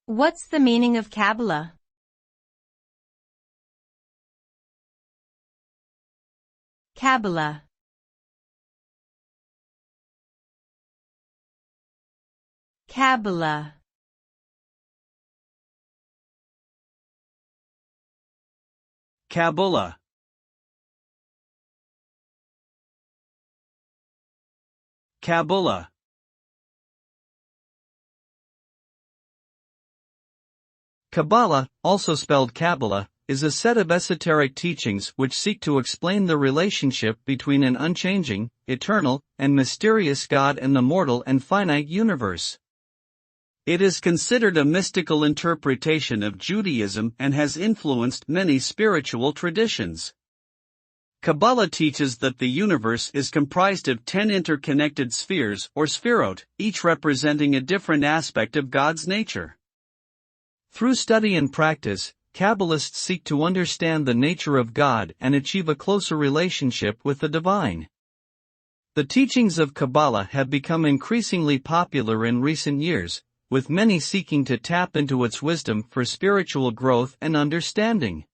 What's the meaning of Cabala? Cabala. Cabala. Cabala. Cabala. Cabala, also spelled Cabala, is a set of esoteric teachings which seek to explain the relationship between an unchanging, eternal, and mysterious God and the mortal and finite universe. It is considered a mystical interpretation of Judaism and has influenced many spiritual traditions. Cabala teaches that the universe is comprised of 10 interconnected spheres or sphirot, each representing a different aspect of God's nature. Through study and practice, Kabbalists seek to understand the nature of God and achieve a closer relationship with the divine. The teachings of Cabala have become increasingly popular in recent years, with many seeking to tap into its wisdom for spiritual growth and understanding.